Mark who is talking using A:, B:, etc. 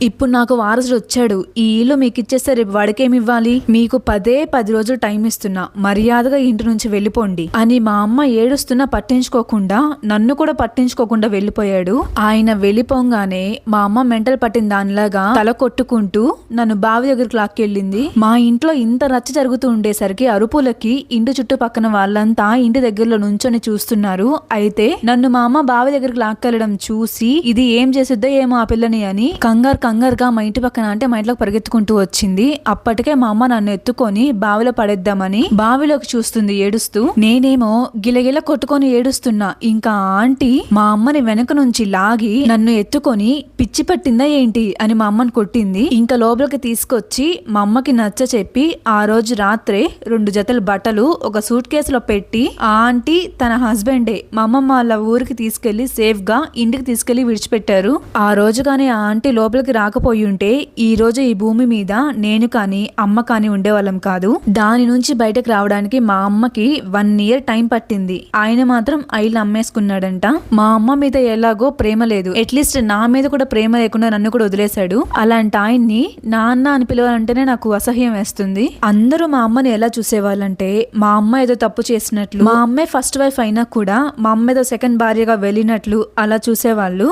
A: ఇప్పుడు నాకు వారసుడు వచ్చాడు, ఈ ఇల్లు మీకు ఇచ్చేస్తే రేపు వాడికేమి ఇవ్వాలి, మీకు 10 రోజులు టైం ఇస్తున్నా, మర్యాదగా ఇంటి నుంచి వెళ్ళిపోండి అని మా అమ్మ ఏడుస్తున్నా పట్టించుకోకుండా నన్ను కూడా పట్టించుకోకుండా వెళ్ళిపోయాడు. ఆయన వెళ్ళిపోగానే మా అమ్మ మెంటల్ పట్టిన దానిలాగా తల కొట్టుకుంటూ నన్ను బావి దగ్గరికి లాక్కెళ్ళింది. మా ఇంట్లో ఇంత రచ్చ జరుగుతూ ఉండేసరికి అరుపులకి ఇంటి చుట్టుపక్కన వాళ్ళంతా ఇంటి దగ్గరలో నుంచొని చూస్తున్నారు. అయితే నన్ను మా అమ్మ బావి దగ్గరికి లాక్కెళ్ళడం చూసి ఇది ఏం చేసిద్దో ఏమో ఆ పిల్లని అని కంగారుగా మా ఇంటి పక్కన అంటే మా ఇంట్లోకి పరిగెత్తుకుంటూ వచ్చింది. అప్పటికే మా అమ్మ నన్ను ఎత్తుకొని బావిలో పడేద్దామని బావిలోకి చూస్తుంది ఏడుస్తూ. నేనేమో గిలగిల కొట్టుకొని ఏడుస్తున్నా. ఇంకా ఆంటీ మా అమ్మని వెనక నుంచి లాగి నన్ను ఎత్తుకొని పిచ్చి పట్టిందా ఏంటి అని మా అమ్మని కొట్టింది. ఇంకా లోపలికి తీసుకొచ్చి మా అమ్మకి నచ్చ చెప్పి ఆ రోజు రాత్రే 2 జతల బట్టలు ఒక సూట్ కేసులో పెట్టి ఆ ఆంటీ తన హస్బెండే మా అమ్మమ్మ వాళ్ళ ఊరికి తీసుకెళ్లి సేఫ్ గా ఇంటికి తీసుకెళ్లి విడిచిపెట్టారు. ఆ రోజు గానీ ఆ ఆంటీ లోపలికి రాకపోయి ఉంటే ఈ రోజు ఈ భూమి మీద నేను కానీ అమ్మ కానీ ఉండేవాళ్ళం కాదు. దాని నుంచి బయటకు రావడానికి మా అమ్మకి 1 year టైం పట్టింది. ఆయన మాత్రం ఐళ్ళు అమ్మేసుకున్నాడంట. మా అమ్మ మీద ఎలాగో ప్రేమ లేదు, అట్లీస్ట్ నా మీద కూడా ప్రేమ లేకుండా నన్ను కూడా వదిలేశాడు. అలాంటి ఆయన్ని నాన్న అని పిలవాలంటేనే నాకు అసహ్యం వేస్తుంది. అందరూ మా అమ్మని ఎలా చూసేవాళ్ళంటే మా అమ్మ ఏదో తప్పు చేసినట్లు, మా అమ్మే ఫస్ట్ వైఫ్ అయినా కూడా మా అమ్మ ఏదో సెకండ్ భార్యగా వెళ్ళినట్లు అలా చూసేవాళ్ళు.